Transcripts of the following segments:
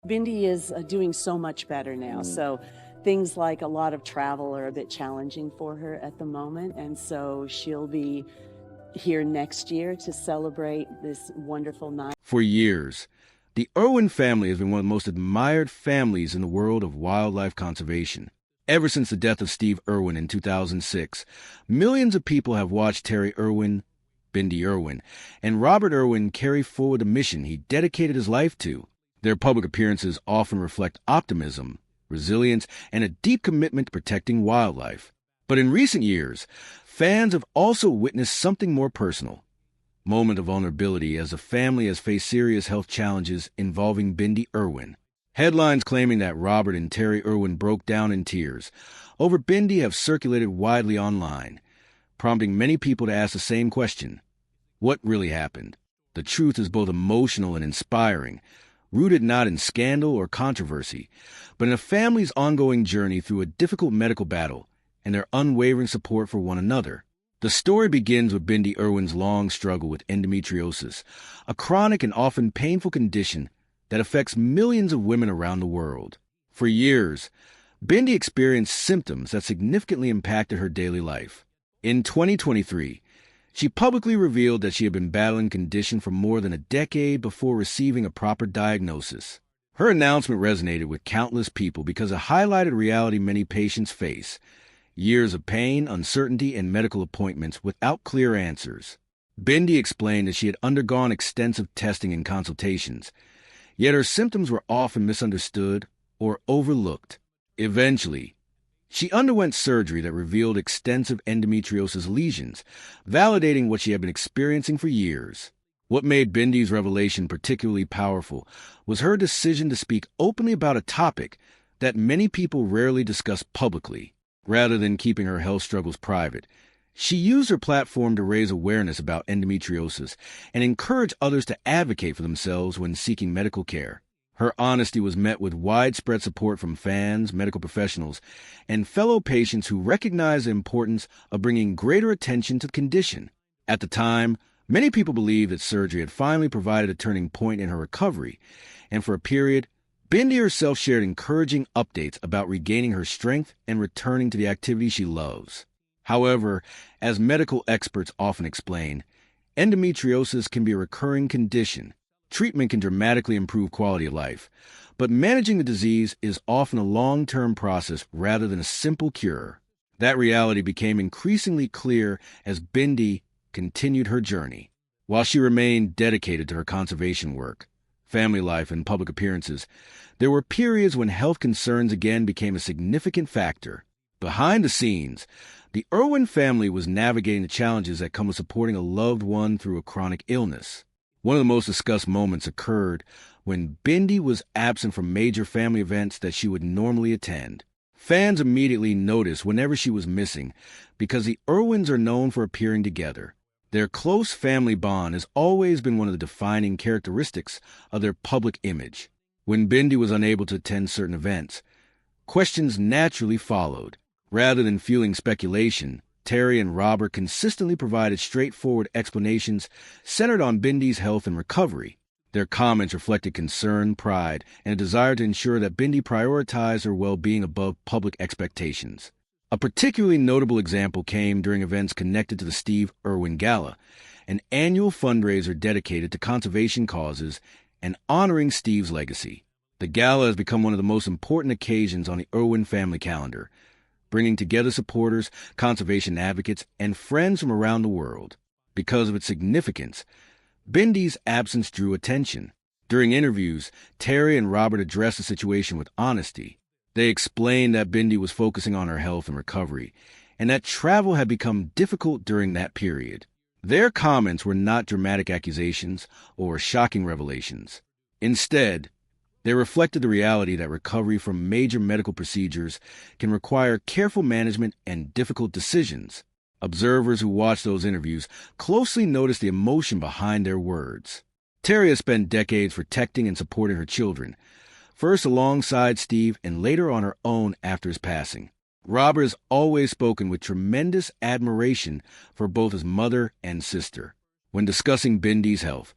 Bindi is doing so much better now. So things like a lot of travel are a bit challenging for her at the moment. And so she'll be here next year to celebrate this wonderful night. For years, the Irwin family has been one of the most admired families in the world of wildlife conservation. Ever since the death of Steve Irwin in 2006, millions of people have watched Terri Irwin, Bindi Irwin, and Robert Irwin carry forward a mission he dedicated his life to. Their public appearances often reflect optimism, resilience, and a deep commitment to protecting wildlife. But in recent years, fans have also witnessed something more personal. Moment of vulnerability as the family has faced serious health challenges involving Bindi Irwin. Headlines claiming that Robert and Terri Irwin broke down in tears over Bindi have circulated widely online, prompting many people to ask the same question: what really happened? The truth is both emotional and inspiring, rooted not in scandal or controversy, but in a family's ongoing journey through a difficult medical battle and their unwavering support for one another. The story begins with Bindi Irwin's long struggle with endometriosis, a chronic and often painful condition that affects millions of women around the world. For years, Bindi experienced symptoms that significantly impacted her daily life. In 2023, she publicly revealed that she had been battling the condition for more than a decade before receiving a proper diagnosis. Her announcement resonated with countless people because it highlighted reality many patients face: years of pain, uncertainty, and medical appointments without clear answers. Bindi explained that she had undergone extensive testing and consultations, yet her symptoms were often misunderstood or overlooked. Eventually, she underwent surgery that revealed extensive endometriosis lesions, validating what she had been experiencing for years. What made Bindi's revelation particularly powerful was her decision to speak openly about a topic that many people rarely discuss publicly. Rather than keeping her health struggles private, she used her platform to raise awareness about endometriosis and encourage others to advocate for themselves when seeking medical care. Her honesty was met with widespread support from fans, medical professionals, and fellow patients who recognized the importance of bringing greater attention to the condition. At the time, many people believed that surgery had finally provided a turning point in her recovery, and for a period, Bindi herself shared encouraging updates about regaining her strength and returning to the activity she loves. However, as medical experts often explain, endometriosis can be a recurring condition. Treatment can dramatically improve quality of life, but managing the disease is often a long-term process rather than a simple cure. That reality became increasingly clear as Bindi continued her journey. While she remained dedicated to her conservation work, family life, and public appearances, there were periods when health concerns again became a significant factor. Behind the scenes, the Irwin family was navigating the challenges that come with supporting a loved one through a chronic illness. One of the most discussed moments occurred when Bindi was absent from major family events that she would normally attend. Fans immediately noticed whenever she was missing because the Irwins are known for appearing together. Their close family bond has always been one of the defining characteristics of their public image. When Bindi was unable to attend certain events, questions naturally followed. Rather than fueling speculation, Terri and Robert consistently provided straightforward explanations centered on Bindi's health and recovery. Their comments reflected concern, pride, and a desire to ensure that Bindi prioritized her well-being above public expectations. A particularly notable example came during events connected to the Steve Irwin Gala, an annual fundraiser dedicated to conservation causes and honoring Steve's legacy. The gala has become one of the most important occasions on the Irwin family calendar, bringing together supporters, conservation advocates, and friends from around the world. Because of its significance, Bindi's absence drew attention. During interviews, Terri and Robert addressed the situation with honesty. They explained that Bindi was focusing on her health and recovery, and that travel had become difficult during that period. Their comments were not dramatic accusations or shocking revelations. Instead, they reflected the reality that recovery from major medical procedures can require careful management and difficult decisions. Observers who watched those interviews closely noticed the emotion behind their words. Terri has spent decades protecting and supporting her children, first alongside Steve and later on her own after his passing. Robert has always spoken with tremendous admiration for both his mother and sister. When discussing Bindi's health,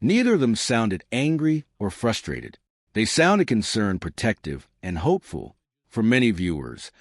neither of them sounded angry or frustrated. They sounded concerned, protective, and hopeful. For many viewers,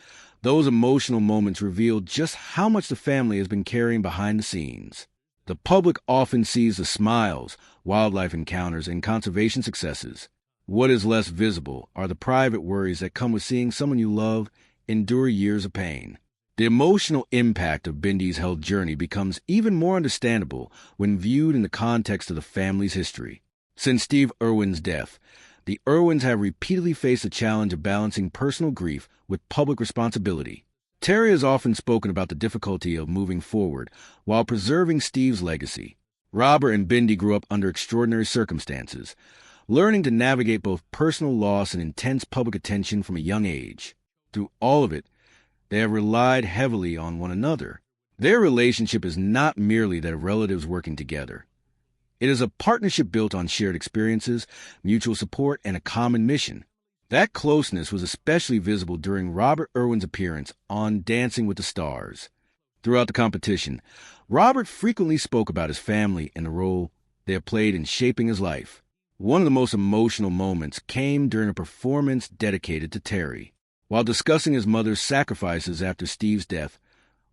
those emotional moments revealed just how much the family has been carrying behind the scenes. The public often sees the smiles, wildlife encounters, and conservation successes. What is less visible are the private worries that come with seeing someone you love endure years of pain. The emotional impact of Bindi's health journey becomes even more understandable when viewed in the context of the family's history. Since Steve Irwin's death, the Irwins have repeatedly faced the challenge of balancing personal grief with public responsibility. Terri has often spoken about the difficulty of moving forward while preserving Steve's legacy. Robert and Bindi grew up under extraordinary circumstances, learning to navigate both personal loss and intense public attention from a young age. Through all of it, they have relied heavily on one another. Their relationship is not merely that of relatives working together. It is a partnership built on shared experiences, mutual support, and a common mission. That closeness was especially visible during Robert Irwin's appearance on Dancing with the Stars. Throughout the competition, Robert frequently spoke about his family and the role they have played in shaping his life. One of the most emotional moments came during a performance dedicated to Terri. While discussing his mother's sacrifices after Steve's death,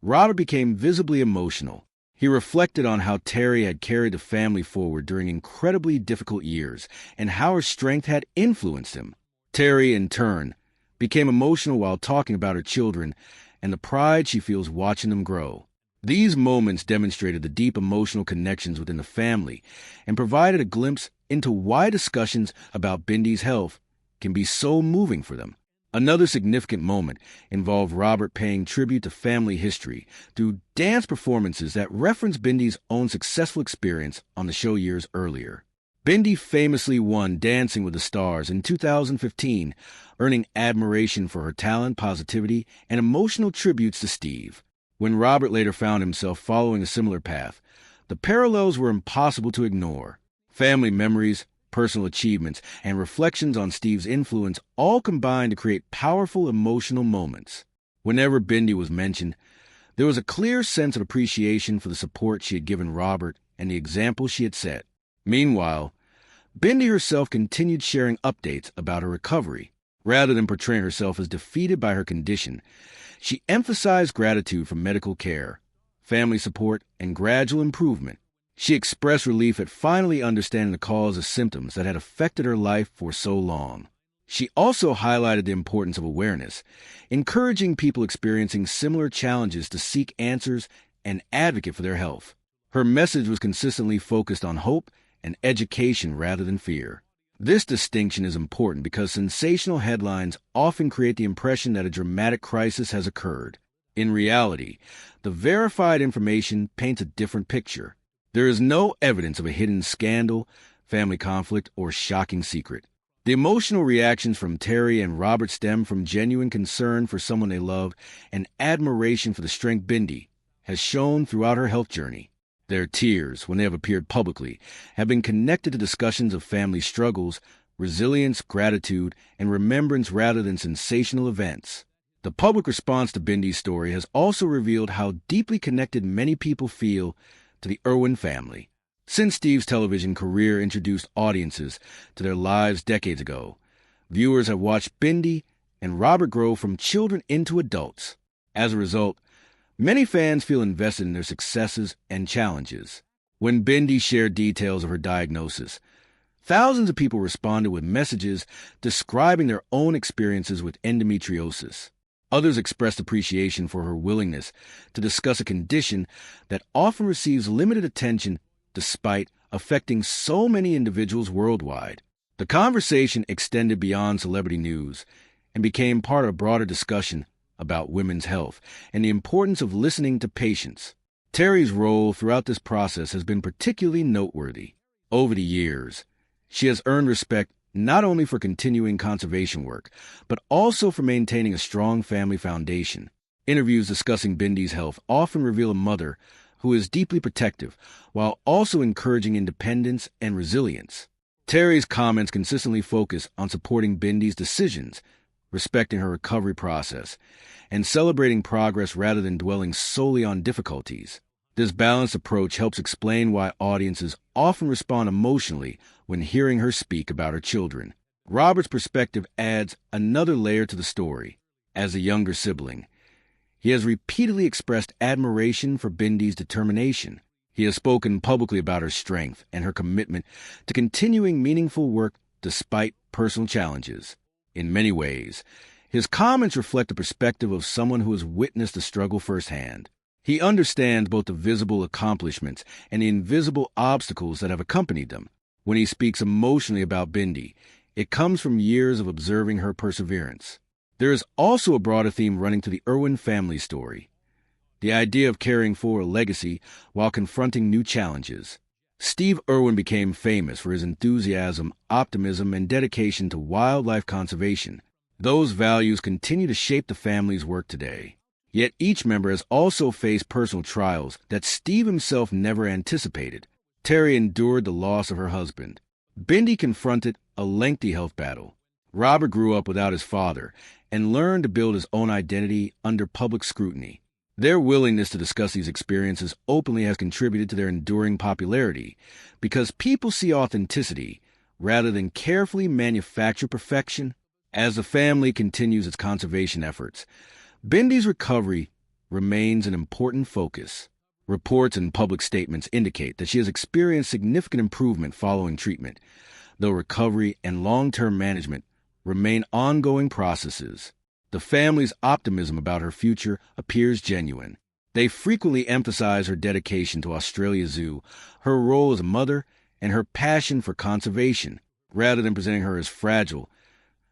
Robert became visibly emotional. He reflected on how Terri had carried the family forward during incredibly difficult years and how her strength had influenced him. Terri, in turn, became emotional while talking about her children and the pride she feels watching them grow. These moments demonstrated the deep emotional connections within the family and provided a glimpse into why discussions about Bindi's health can be so moving for them. Another significant moment involved Robert paying tribute to family history through dance performances that reference Bindi's own successful experience on the show years earlier. Bindi famously won Dancing with the Stars in 2015, earning admiration for her talent, positivity, and emotional tributes to Steve. When Robert later found himself following a similar path, the parallels were impossible to ignore. Family memories, personal achievements, and reflections on Steve's influence all combined to create powerful emotional moments. Whenever Bindi was mentioned, there was a clear sense of appreciation for the support she had given Robert and the example she had set. Meanwhile, Bindi herself continued sharing updates about her recovery. Rather than portraying herself as defeated by her condition, she emphasized gratitude for medical care, family support, and gradual improvement. She expressed relief at finally understanding the cause of symptoms that had affected her life for so long. She also highlighted the importance of awareness, encouraging people experiencing similar challenges to seek answers and advocate for their health. Her message was consistently focused on hope and education rather than fear. This distinction is important because sensational headlines often create the impression that a dramatic crisis has occurred. In reality, the verified information paints a different picture. There is no evidence of a hidden scandal, family conflict, or shocking secret. The emotional reactions from Terri and Robert stem from genuine concern for someone they love and admiration for the strength Bindi has shown throughout her health journey. Their tears, when they have appeared publicly, have been connected to discussions of family struggles, resilience, gratitude, and remembrance rather than sensational events. The public response to Bindi's story has also revealed how deeply connected many people feel to the Irwin family. Since Steve's television career introduced audiences to their lives decades ago, viewers have watched Bindi and Robert grow from children into adults. As a result, many fans feel invested in their successes and challenges. When Bindi shared details of her diagnosis, thousands of people responded with messages describing their own experiences with endometriosis. Others expressed appreciation for her willingness to discuss a condition that often receives limited attention despite affecting so many individuals worldwide. The conversation extended beyond celebrity news and became part of a broader discussion about women's health and the importance of listening to patients. Terri's role throughout this process has been particularly noteworthy. Over the years, she has earned respect not only for continuing conservation work, but also for maintaining a strong family foundation. Interviews discussing Bindi's health often reveal a mother who is deeply protective, while also encouraging independence and resilience. Terri's comments consistently focus on supporting Bindi's decisions, respecting her recovery process, and celebrating progress rather than dwelling solely on difficulties. This balanced approach helps explain why audiences often respond emotionally when hearing her speak about her children. Robert's perspective adds another layer to the story. As a younger sibling, he has repeatedly expressed admiration for Bindi's determination. He has spoken publicly about her strength and her commitment to continuing meaningful work despite personal challenges. In many ways, his comments reflect the perspective of someone who has witnessed the struggle firsthand. He understands both the visible accomplishments and the invisible obstacles that have accompanied them. When he speaks emotionally about Bindi, it comes from years of observing her perseverance. There is also a broader theme running through the Irwin family story: the idea of carrying forward a legacy while confronting new challenges. Steve Irwin became famous for his enthusiasm, optimism, and dedication to wildlife conservation. Those values continue to shape the family's work today. Yet each member has also faced personal trials that Steve himself never anticipated. Terri endured the loss of her husband. Bindi confronted a lengthy health battle. Robert grew up without his father and learned to build his own identity under public scrutiny. Their willingness to discuss these experiences openly has contributed to their enduring popularity, because people see authenticity rather than carefully manufactured perfection. As the family continues its conservation efforts, Bindi's recovery remains an important focus. Reports and public statements indicate that she has experienced significant improvement following treatment, though recovery and long-term management remain ongoing processes. The family's optimism about her future appears genuine. They frequently emphasize her dedication to Australia Zoo, her role as a mother, and her passion for conservation. Rather than presenting her as fragile,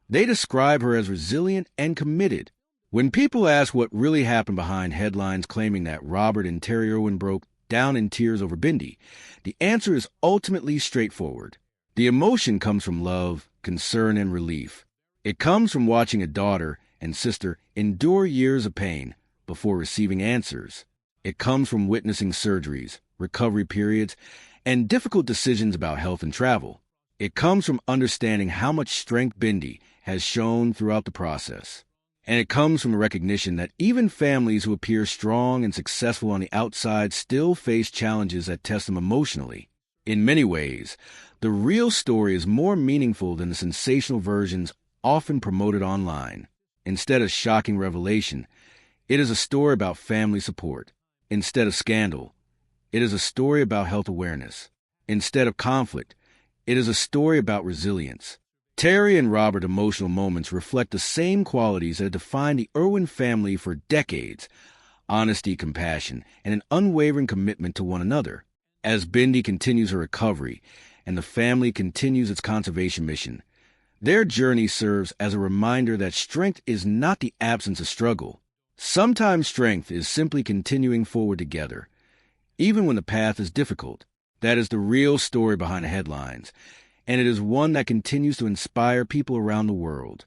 they describe her as resilient and committed. When people ask what really happened behind headlines claiming that Robert and Terri Irwin broke down in tears over Bindi, the answer is ultimately straightforward. The emotion comes from love, concern, and relief. It comes from watching a daughter and sister endure years of pain before receiving answers. It comes from witnessing surgeries, recovery periods, and difficult decisions about health and travel. It comes from understanding how much strength Bindi has shown throughout the process. And it comes from the recognition that even families who appear strong and successful on the outside still face challenges that test them emotionally. In many ways, the real story is more meaningful than the sensational versions often promoted online. Instead of shocking revelation, it is a story about family support. Instead of scandal, it is a story about health awareness. Instead of conflict, it is a story about resilience. Terri and Robert's emotional moments reflect the same qualities that have defined the Irwin family for decades: honesty, compassion, and an unwavering commitment to one another. As Bindi continues her recovery and the family continues its conservation mission, their journey serves as a reminder that strength is not the absence of struggle. Sometimes strength is simply continuing forward together, even when the path is difficult. That is the real story behind the headlines, and it is one that continues to inspire people around the world.